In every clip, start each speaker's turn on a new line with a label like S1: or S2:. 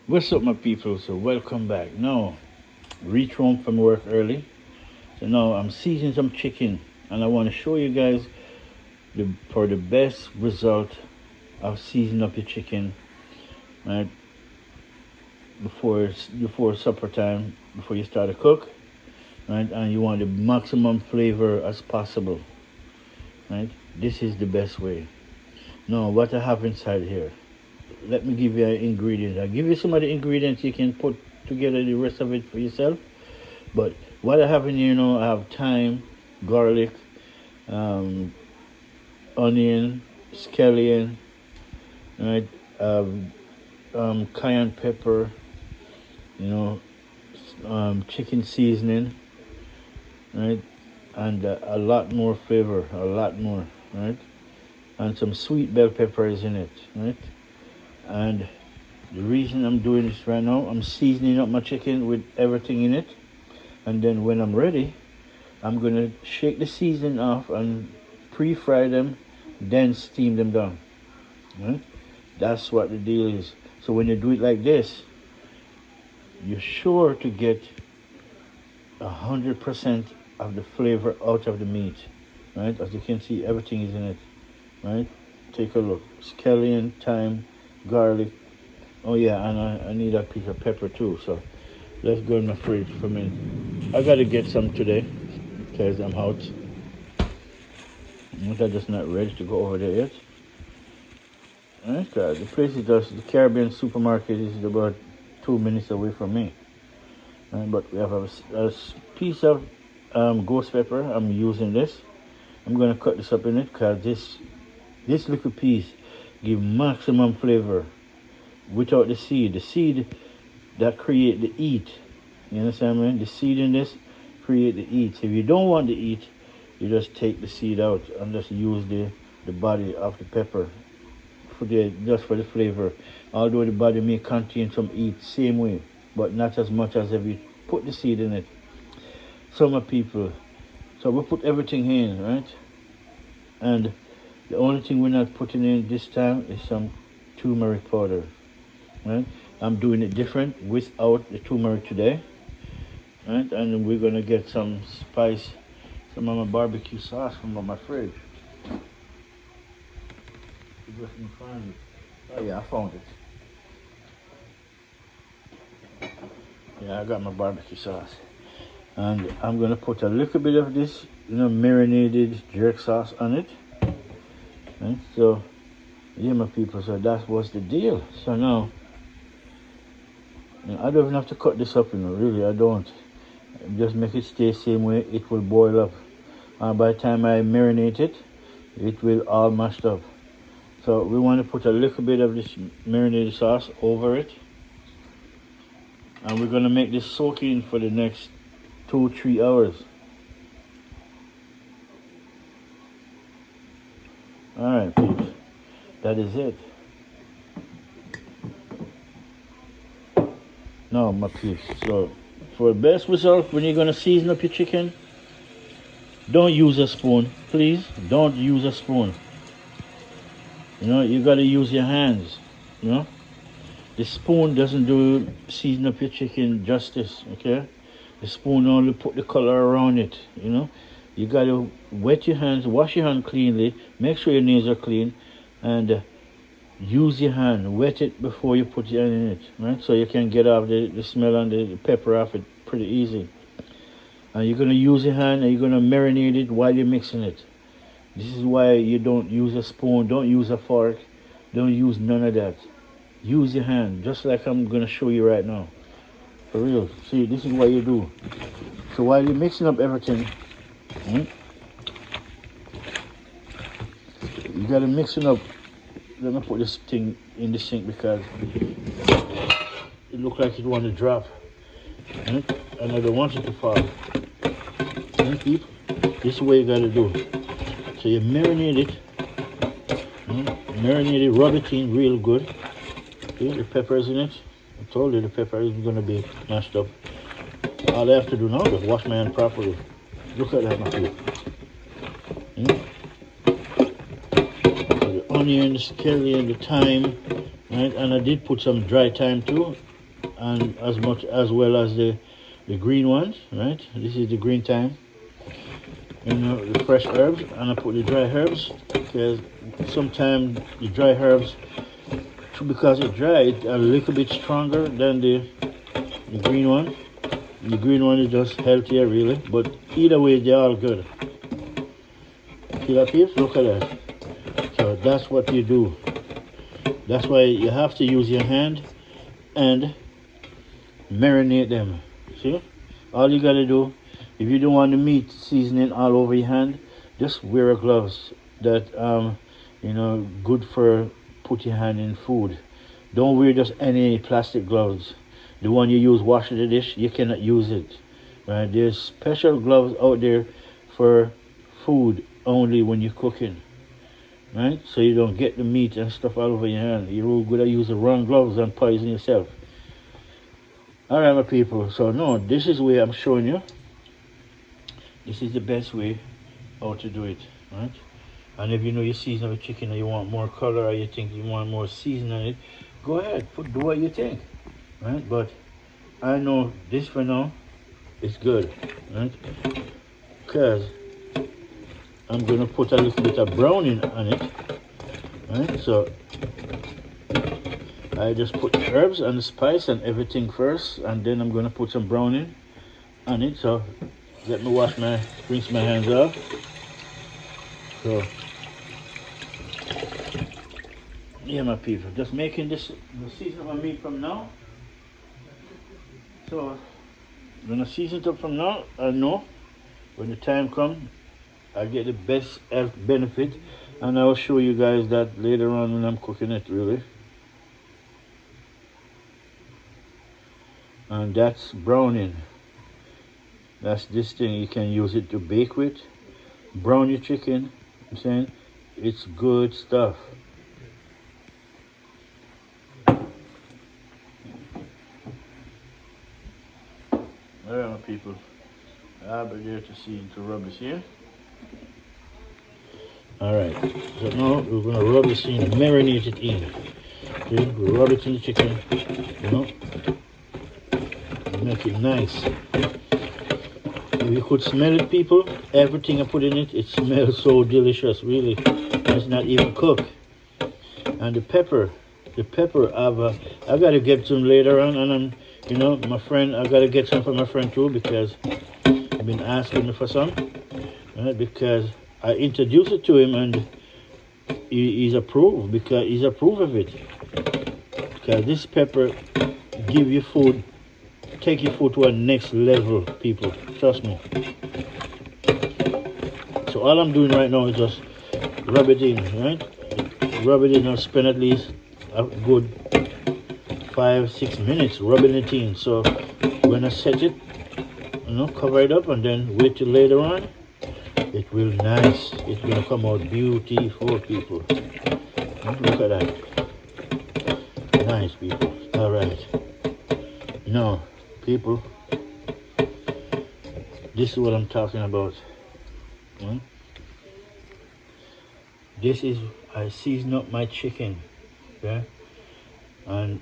S1: What's up, my people? So welcome back. Now, reach home from work early. So now I'm seasoning some chicken, and I want to show you guys for the best result of seasoning up your chicken, right? Before supper time, before you start to cook, right? And you want the maximum flavor as possible, right? This is the best way. Now, what I have inside here, let me give you an ingredient. I'll give you some of the ingredients. You can put together the rest of it for yourself. But what I have in here, I have thyme, garlic, onion, scallion, right? Cayenne pepper, chicken seasoning, right? And a lot more flavor, a lot more, right? And some sweet bell peppers in it, right? And the reason I'm doing this right now, I'm seasoning up my chicken with everything in it. And then when I'm ready, I'm gonna shake the seasoning off and pre-fry them, then steam them down. Right? That's what the deal is. So when you do it like this, you're sure to get 100% of the flavor out of the meat. Right? As you can see, everything is in it. Right? Take a look. Scallion, thyme, garlic. Oh yeah, and I need a piece of pepper too. So let's go in my fridge for a minute. I gotta get some today because I'm out. I'm just not ready to go over there yet. Alright, guys, the place is just the Caribbean supermarket is about 2 minutes away from me. Right, but we have a piece of ghost pepper. I'm using this. I'm gonna cut this up in it because this little piece give maximum flavor without the seed. The seed that create the heat. You understand me? The seed in this create the heat. So if you don't want the heat, you just take the seed out and just use the body of the pepper just for the flavor. Although the body may contain some heat, same way, but not as much as if you put the seed in it. Some people, so we put everything in, right? And the only thing we're not putting in this time is some turmeric powder, right? I'm doing it different without the turmeric today, right? And we're gonna get some spice, some of my barbecue sauce from my fridge. Oh yeah, I found it. Yeah, I got my barbecue sauce, and I'm gonna put a little bit of this, marinated jerk sauce on it. Right? So, yeah, my people. So that was the deal. So now, I don't even have to cut this up. Really, I don't. Just make it stay same way. It will boil up. By the time I marinate it, it will all mashed up. So we want to put a little bit of this marinated sauce over it, and we're gonna make this soak in for the next 2-3 hours. Alright, peeps. That is it. Now, my peeps. So, for the best result, when you're gonna season up your chicken, don't use a spoon. Please, don't use a spoon. You gotta use your hands. The spoon doesn't do season up your chicken justice, okay? The spoon only put the color around it, You gotta wet your hands, wash your hand cleanly, make sure your nails are clean, and use your hand, wet it before you put your hand in it, right? So you can get off the smell and the pepper off it pretty easy. And you're gonna use your hand and you're gonna marinate it while you're mixing it. This is why you don't use a spoon, don't use a fork, don't use none of that. Use your hand, just like I'm gonna show you right now. For real. See, this is what you do. So while you're mixing up everything, you gotta mix it up. Let me put this thing in the sink because it looks like it want to drop. And I don't want it to fall. People, this is what you gotta do. So you marinate it, rub it in real good. See, the pepper's in it. I told you the pepper isn't gonna be mashed up. All I have to do now is wash my hand properly. Look at that, my people. The onion, the scallion, the thyme, right? And I did put some dry thyme too. and as much as well as the green ones, right? This is the green thyme, you know, the fresh herbs, and I put the dry herbs because sometimes the dry herbs, because it's dry, it's a little bit stronger than the green one. The green one is just healthier, really, but either way, they're all good. See that, peeps? Look at that. So that's what you do. That's why you have to use your hand and marinate them. See? All you gotta do, if you don't want the meat seasoning all over your hand, just wear gloves that you know, good for put your hand in food. Don't wear just any plastic gloves. The one you use washing the dish, you cannot use it. Right? There's special gloves out there for food only when you're cooking. Right? So you don't get the meat and stuff all over your hand. You're gonna use the wrong gloves and poison yourself. Alright, my people, so no, this is the way I'm showing you. This is the best way how to do it, right? And if you know you season with chicken and you want more color, or you think you want more seasoning on it, go ahead, do what you think, right? But I know this for now is good, right? Because I'm gonna put a little bit of browning on it, right? So I just put the herbs and the spice and everything first, and then I'm gonna put some browning on it. So let me rinse my hands off. So yeah, my people, just making this the season of my meat from now. So I'm gonna season it up from now. I know when the time comes, I get the best health benefit, and I will show you guys that later on when I'm cooking it, really. And that's browning. That's this thing, you can use it to bake with, brown your chicken. I'm saying it's good stuff. Alright, my people, I'll be there to see to rub this here. Alright, so now we're gonna rub this in, marinate it in. Okay, we rub it in the chicken, you know, make it nice. If you could smell it, people, everything I put in it, it smells so delicious, really. It's not even cooked. And the pepper, I gotta get some later on, and you know, my friend, I gotta get some for my friend too, because I've been asking me for some, right? Because I introduced it to him, and he's approved, because he's approved of it. Because this pepper give you food, take your food to a next level, people. Trust me. So all I'm doing right now is just rub it in, right? Rub it in and spend at least a good 5-6 minutes rubbing it in. So when I set it, you know, cover it up and then wait till later on, it will nice. It's gonna come out beautiful, people. Look at that. Nice, people. All right. Now, people, this is what I'm talking about. This is, I season up my chicken, okay? And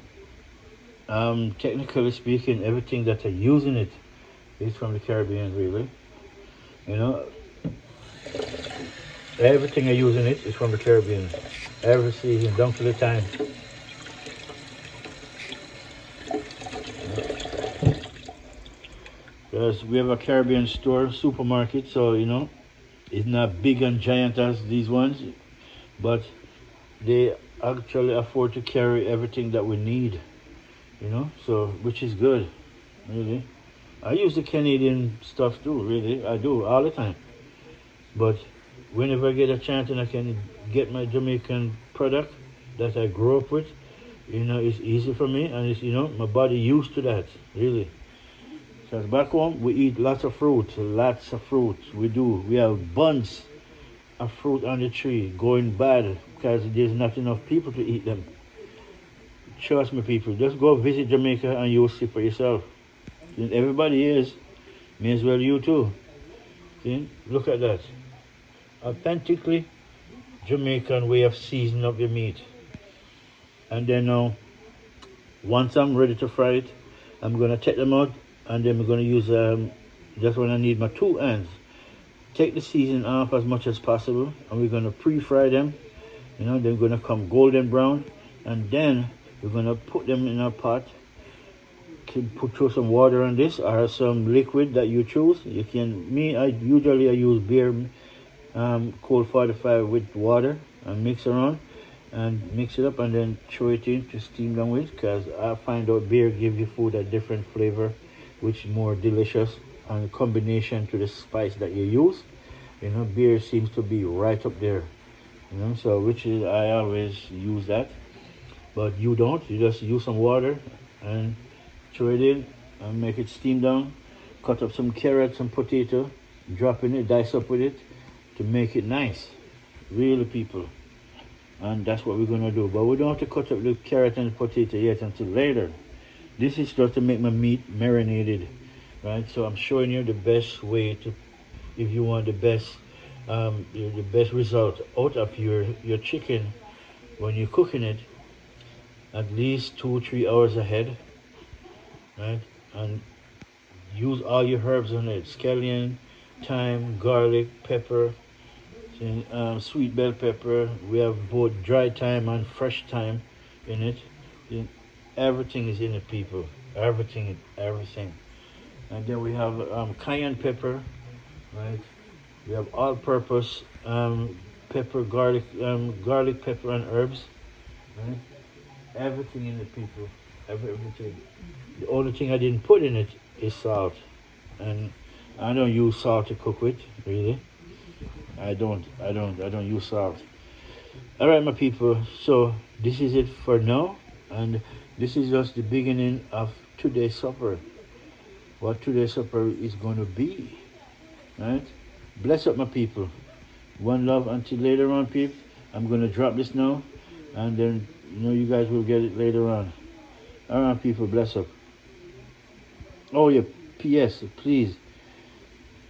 S1: technically speaking, everything that I use in it is from the Caribbean, really. You know, everything I use in it is from the Caribbean. Every season, down to the time. Because we have a Caribbean store, supermarket, so you know, it's not big and giant as these ones, but they actually afford to carry everything that we need, you know, so which is good, really. I use the Canadian stuff too, really. I do all the time, but whenever I get a chance and I can get my Jamaican product that I grew up with, you know, it's easy for me, and it's, you know, my body used to that, really. Because back home we eat lots of fruit. We have bunches of fruit on the tree going bad because there's not enough people to eat them. Trust me, people, just go visit Jamaica and you'll see for yourself. And everybody is, may as well you too. See, look at that. Authentically Jamaican way of seasoning up your meat. And then now Once I'm ready to fry it, I'm gonna take them out, and then we're gonna use just when I need my two hands. Take the seasoning off as much as possible, and we're gonna pre-fry them. They're gonna come golden brown, and then we're gonna put them in a pot. Throw some water on this, or some liquid that you choose. You can. I use beer, cold 45 with water, and mix around, and mix it up, and then throw it in to steam down with. Because I find out beer gives you food a different flavor, which is more delicious, and combination to the spice that you use. Beer seems to be right up there. So which is I always use that, but you don't. You just use some water and throw it in and make it steam down. Cut up some carrots, some potato, drop in it, dice up with it to make it nice. Really, people. And that's what we're gonna do. But we don't have to cut up the carrot and the potato yet until later. This is just to make my meat marinated, right? So I'm showing you the best way to, if you want the best result out of your chicken when you're cooking it, at least 2-3 hours ahead, right? And use all your herbs on it: scallion, thyme, garlic, pepper, sweet bell pepper. We have both dry thyme and fresh thyme in it. Everything is in it, people. Everything. And then we have cayenne pepper, right? We have all-purpose pepper, garlic pepper, and herbs. Right? Everything in it, people. Everything. The only thing I didn't put in it is salt, and I don't use salt to cook with. Really, I don't use salt. All right, my people. So this is it for now, and this is just the beginning of today's supper. What today's supper is going to be, right? Bless up, my people. One love until later on, people. I'm going to drop this now, and then you guys will get it later on. All right, people. Bless up. Oh yeah. P.S. Please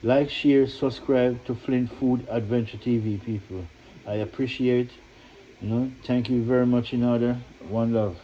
S1: like, share, subscribe to Flint Food Adventure TV, people. I appreciate. Thank you very much. In order. One love.